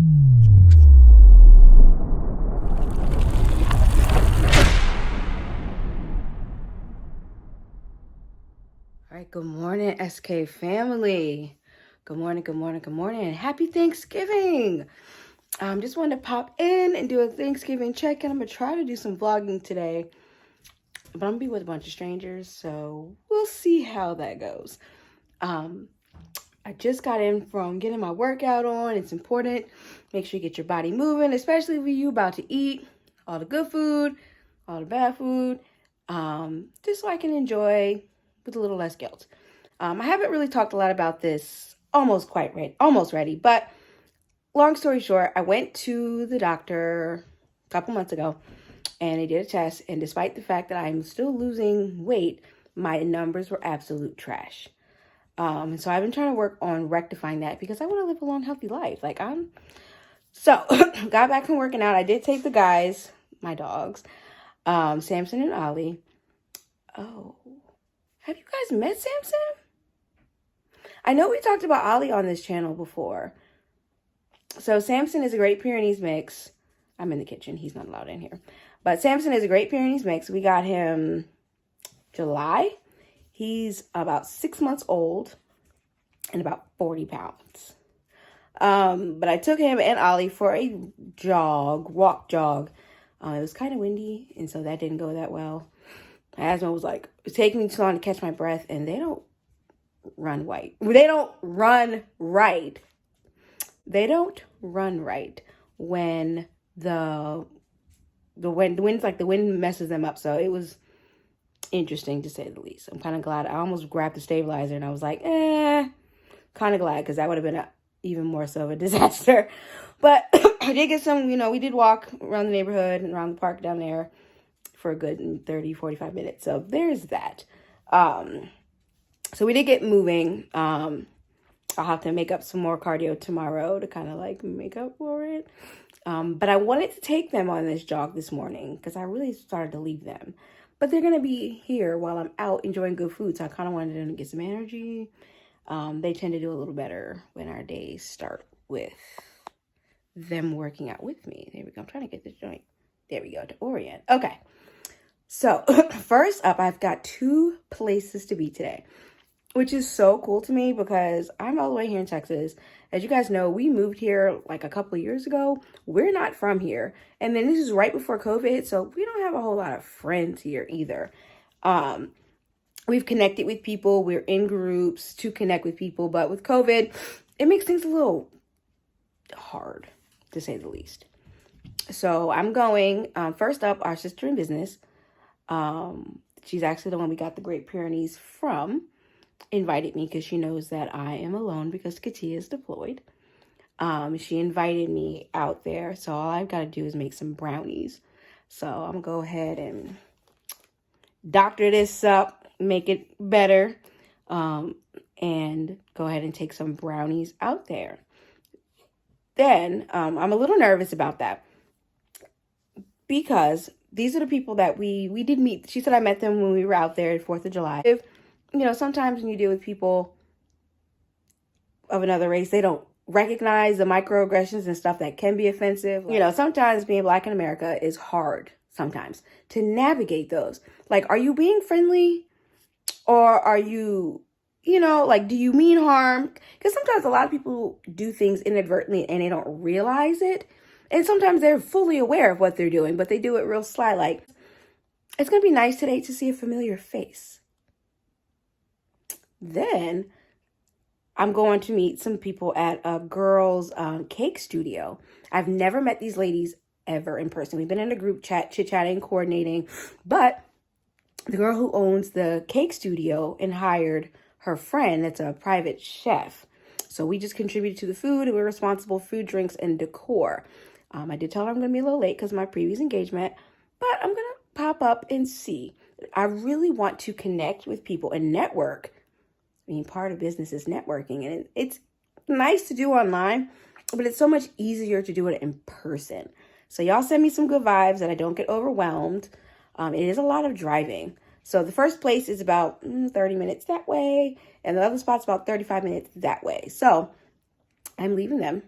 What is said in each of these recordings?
All right, good morning, SK family. Good morning, good morning, good morning. Happy Thanksgiving. Just wanted to pop in and do a Thanksgiving check-in. I'm going to try to do some vlogging today, but I'm going to be with a bunch of strangers, so we'll see how that goes. I just got in from getting my workout on. It's important. Make sure you get your body moving, especially if you about to eat all the good food, all the bad food, just so I can enjoy with a little less guilt. I haven't really talked a lot about this, almost ready, but long story short, I went to the doctor a couple months ago and they did a test, and despite the fact that I'm still losing weight, my numbers were absolute trash. And so I've been trying to work on rectifying that because I want to live a long, healthy life. So got back from working out. I did take the guys, my dogs, Samson and Ollie. Oh, have you guys met Samson? I know we talked about Ollie on this channel before. So Samson is a Great Pyrenees mix. I'm in the kitchen. He's not allowed in here. But Samson is a Great Pyrenees mix. We got him July. He's about 6 months old and about 40 pounds. But I took him and Ollie for a walk jog. It was kind of windy, and so that didn't go that well. My asthma was like, it's taking me too long to catch my breath, and they don't run right. They don't run right. They don't run right when the wind messes them up. So it was interesting to say the least. I'm kind of glad. I almost grabbed the stabilizer and I was like, kind of glad, because that would have been even more so of a disaster. But I did get some, we did walk around the neighborhood and around the park down there for a good 30, 45 minutes. So there's that. So we did get moving. I'll have to make up some more cardio tomorrow to kind of like make up for it. But I wanted to take them on this jog this morning because I really started to leave them. But they're going to be here while I'm out enjoying good food. So I kind of wanted them to get some energy. They tend to do a little better when our days start with them working out with me. There we go. I'm trying to get this joint. There we go, to orient. Okay. So first up, I've got 2 places to be today, which is so cool to me because I'm all the way here in Texas. As you guys know, we moved here like a couple of years ago. We're not from here. And then this is right before COVID, so we don't have a whole lot of friends here either. We've connected with people. We're in groups to connect with people. But with COVID, it makes things a little hard, to say the least. So I'm going, first up, our sister in business. She's actually the one we got the Great Pyrenees from. Invited me because she knows that I am alone because Katia is deployed. She invited me out there. So all I've got to do is make some brownies. So I'm going to go ahead and doctor this up, make it better, and go ahead and take some brownies out there. Then I'm a little nervous about that because these are the people that we did meet. She said I met them when we were out there at 4th of July. Sometimes when you deal with people of another race, they don't recognize the microaggressions and stuff that can be offensive. Sometimes being Black in America is hard sometimes to navigate those. Like, are you being friendly or are you, do you mean harm? Because sometimes a lot of people do things inadvertently and they don't realize it. And sometimes they're fully aware of what they're doing, but they do it real sly. Like, it's going to be nice today to see a familiar face. Then I'm going to meet some people at a girls' cake studio. I've never met these ladies ever in person. We've been in a group chat, chit-chatting, coordinating, but the girl who owns the cake studio and hired her friend that's a private chef. So we just contributed to the food, and we're responsible for food, drinks, and decor. I did tell her I'm going to be a little late because of my previous engagement, but I'm going to pop up and see. I really want to connect with people and network. Part of business is networking, and it's nice to do online, but it's so much easier to do it in person. So y'all send me some good vibes that I don't get overwhelmed. It is a lot of driving. So the first place is about 30 minutes that way, and the other spot's about 35 minutes that way. So I'm leaving them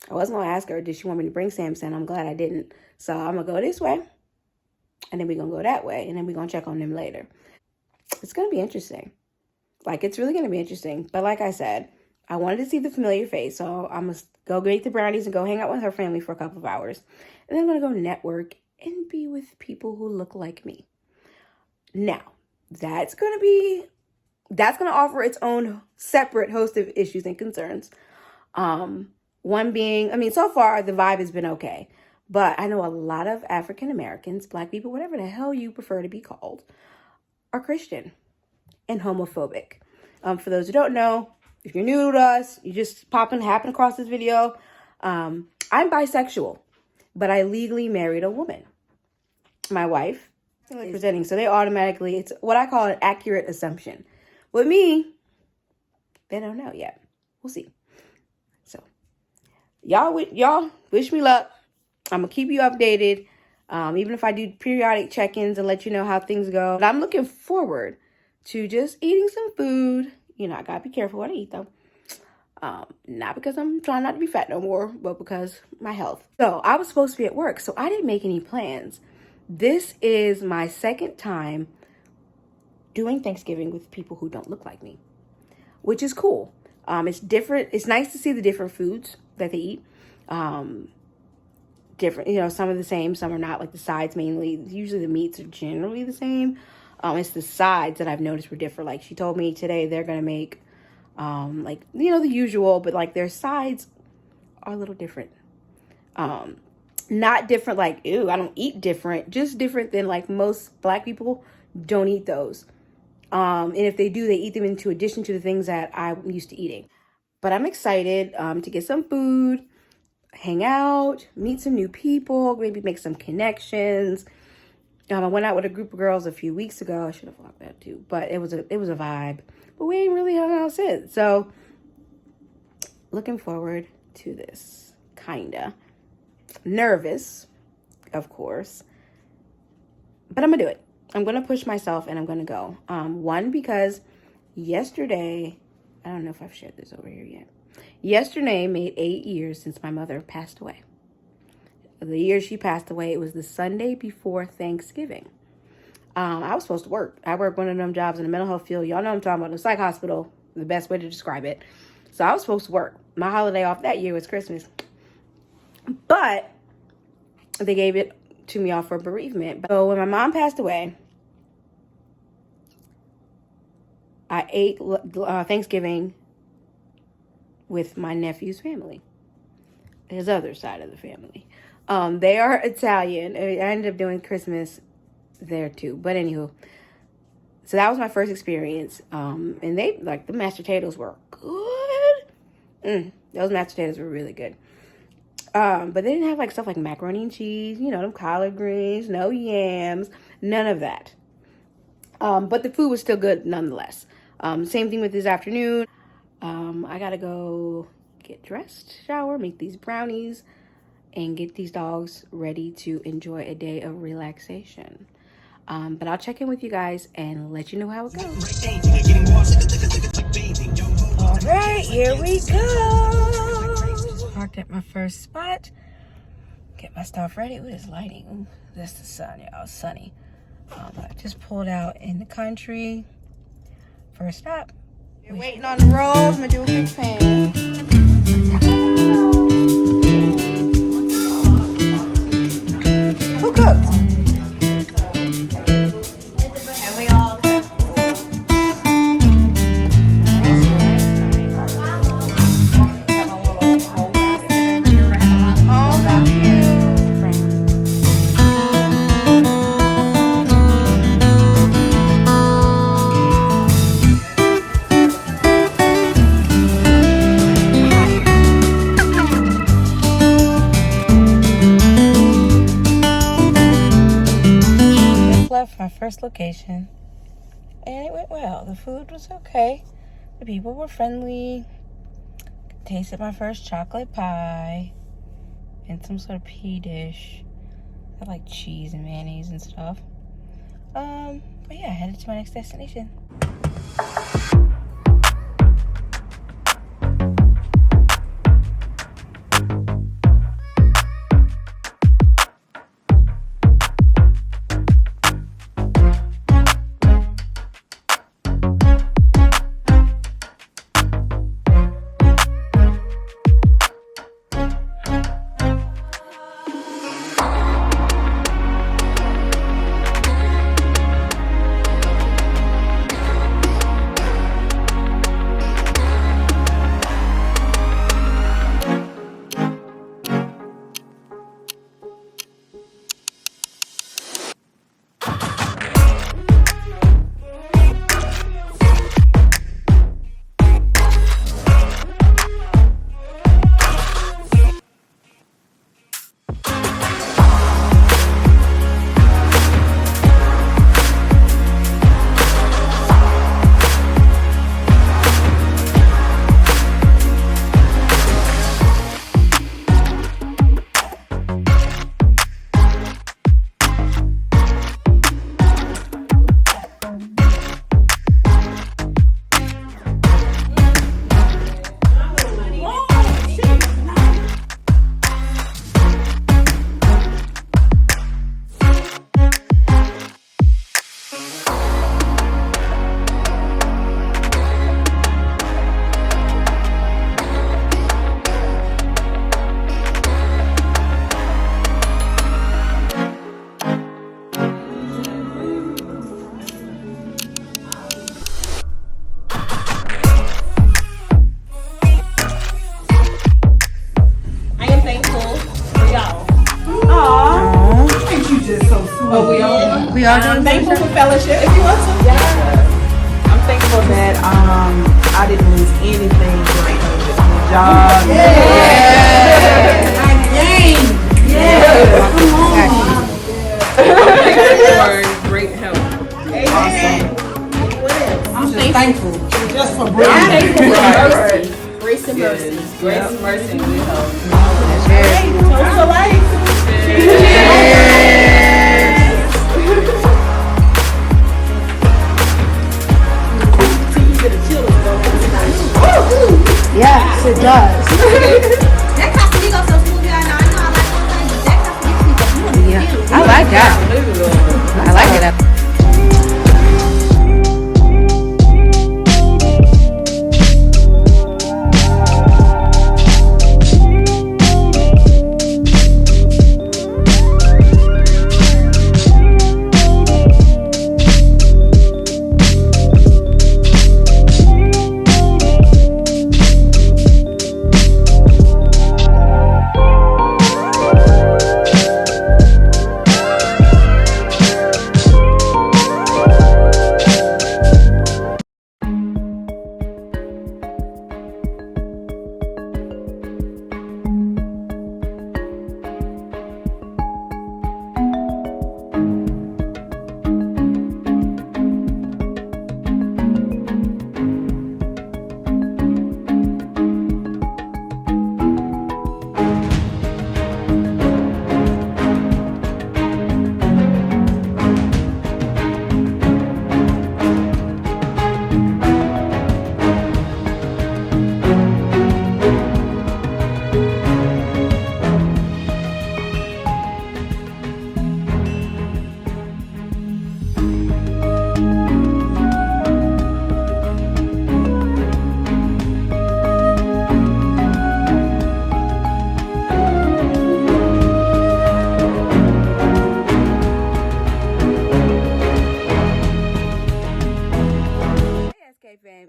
I wasn't going to ask her, did she want me to bring Samson? I'm glad I didn't. So I'm going to go this way, and then we're going to go that way, and then we're going to check on them later. It's going to be interesting. Like, it's really going to be interesting. But like I said, I wanted to see the familiar face, so I'm going to go make the brownies and go hang out with her family for a couple of hours. And then I'm going to go network and be with people who look like me. Now, that's going to offer its own separate host of issues and concerns. One being, I mean, so far the vibe has been okay, but I know a lot of African Americans, Black people, whatever the hell you prefer to be called, are Christian and homophobic. For those who don't know, if you're new to us, you just happen across this video, I'm bisexual, but I legally married a woman. My wife is presenting, so they automatically, it's what I call an accurate assumption. With me, they don't know yet. We'll see. So, y'all wish me luck. I'm gonna keep you updated, even if I do periodic check-ins and let you know how things go. But I'm looking forward to just eating some food. You know, I gotta be careful what I eat though. Not because I'm trying not to be fat no more, but because my health. So I was supposed to be at work, so I didn't make any plans. This is my second time doing Thanksgiving with people who don't look like me, which is cool. It's different. It's nice to see the different foods that they eat. Different, you know, some are the same, some are not, like the sides mainly. Usually the meats are generally the same. It's the sides that I've noticed were different. Like she told me today they're going to make, like, you know, the usual, but like their sides are a little different. Not different like, ew, I don't eat different. Just different than like most Black people don't eat those. And if they do, they eat them into addition to the things that I'm used to eating. But I'm excited to get some food, hang out, meet some new people, maybe make some connections. I went out with a group of girls a few weeks ago. I should have vlogged that too, but it was a vibe. But we ain't really hung out since. So looking forward to this. Kinda nervous, of course, but I'm gonna do it. I'm gonna push myself and I'm gonna go. One, because yesterday, I don't know if I've shared this over here yet. Yesterday made 8 years since my mother passed away. The year she passed away, it was the Sunday before Thanksgiving. I was supposed to work. I work one of them jobs in the mental health field. Y'all know I'm talking about, the psych hospital, the best way to describe it. So I was supposed to work. My holiday off that year was Christmas. But they gave it to me off for bereavement. So when my mom passed away, I ate Thanksgiving with my nephew's family, his other side of the family. They are Italian. I ended up doing Christmas there too. But anywho, so that was my first experience. And they, like, the mashed potatoes were good. Those mashed potatoes were really good. But they didn't have like stuff like macaroni and cheese, you know, them collard greens, no yams, none of that. But the food was still good nonetheless. Same thing with this afternoon. I gotta go get dressed, shower, make these brownies, and get these dogs ready to enjoy a day of relaxation. But I'll check in with you guys and let you know how it goes. All right, here we go. Parked at my first spot. Get my stuff ready. Ooh, this lighting. Ooh, that's the sun, y'all. It's sunny. I just pulled out in the country. First stop. You're waiting on the rolls. I'm gonna do a quick pan. Who cooks? And we all cook. Oh, that's cute. Left my first location and it went well. The food was okay. The people were friendly. Tasted my first chocolate pie and some sort of pea dish. I like cheese and mayonnaise and stuff. But yeah, headed to my next destination. Oh, we are doing thankful for fellowship. If you want some, I'm thankful that I didn't lose anything during COVID. Job. For great help. Awesome. I'm just thankful just for Right. grace and mercy. Grace and mercy and good help. Toast to life. Yes, it does. That Casamigo so smooth, y'all know. I know I like those things. That Casamigo, Yeah, I like that. I like it.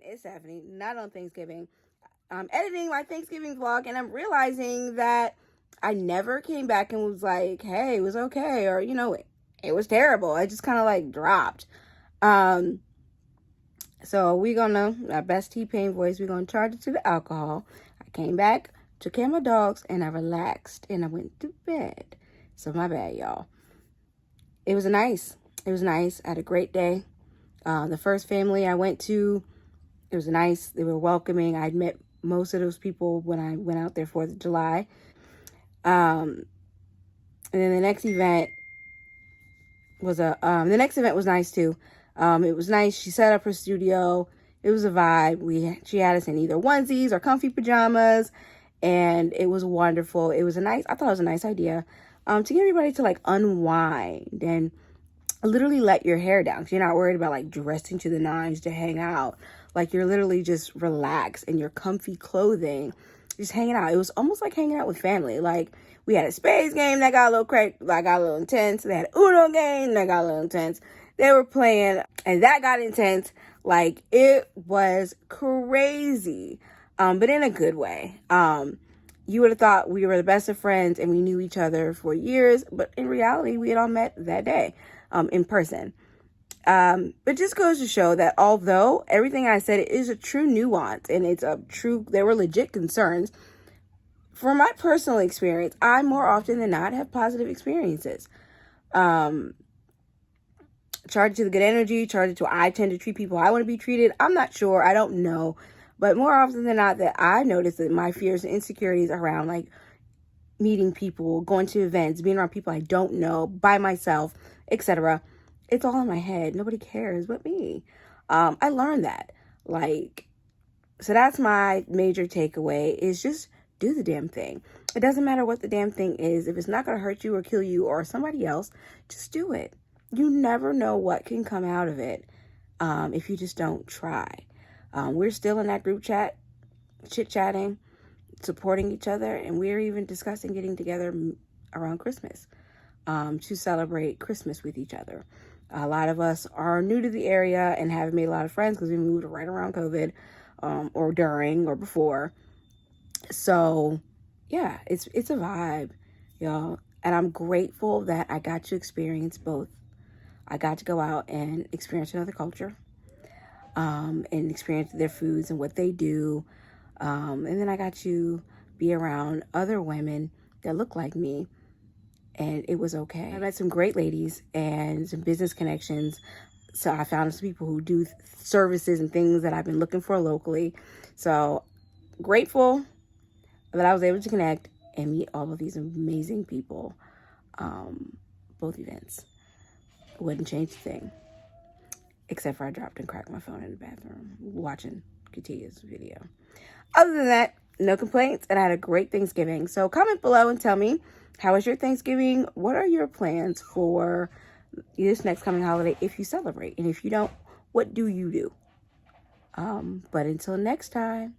It's Stephanie, not on Thanksgiving. I'm editing my Thanksgiving vlog and I'm realizing that I never came back and was like, hey, it was okay, or it was terrible. I just kind of like dropped. So we're gonna, our best T-Pain voice, we're gonna charge it to the alcohol. I came back, took care of my dogs, and I relaxed and I went to bed. So my bad, y'all. It was nice. I had a great day. The first family I went to, it was nice. They were welcoming. I'd met most of those people when I went out there 4th of July. And then the next event was nice too. It was nice. She set up her studio. It was a vibe. She had us in either onesies or comfy pajamas, and it was wonderful. I thought it was a nice idea to get everybody to like unwind and literally let your hair down. Cause you're not worried about like dressing to the nines to hang out. Like you're literally just relaxed in your comfy clothing, just hanging out. It was almost like hanging out with family. Like we had a spades game that got a little intense. They had an Uno game that got a little intense. They were playing and that got intense. Like it was crazy, but in a good way. You would have thought we were the best of friends and we knew each other for years, but in reality, we had all met that day, in person. But just goes to show that although everything I said is a true nuance and there were legit concerns, from my personal experience, I more often than not have positive experiences. Charge it to the good energy, charge it to I tend to treat people I want to be treated. I'm not sure. I don't know. But more often than not that I notice that my fears and insecurities around like meeting people, going to events, being around people I don't know, by myself, etc. It's all in my head. Nobody cares but me. I learned that. So that's my major takeaway is just do the damn thing. It doesn't matter what the damn thing is. If it's not going to hurt you or kill you or somebody else, just do it. You never know what can come out of it if you just don't try. We're still in that group chat, chit-chatting, supporting each other, and we're even discussing getting together around Christmas to celebrate Christmas with each other. A lot of us are new to the area and haven't made a lot of friends because we moved right around COVID or during or before. So, yeah, it's a vibe, y'all. And I'm grateful that I got to experience both. I got to go out and experience another culture, and experience their foods and what they do. And then I got to be around other women that look like me, and it was okay. I met some great ladies and some business connections. So I found some people who do services and things that I've been looking for locally. So grateful that I was able to connect and meet all of these amazing people. Both events. Wouldn't change a thing. Except for I dropped and cracked my phone in the bathroom watching Katia's video. Other than that, no complaints, and I had a great Thanksgiving. So comment below and tell me, how was your Thanksgiving? What are your plans for this next coming holiday if you celebrate? And if you don't, what do you do? But until next time.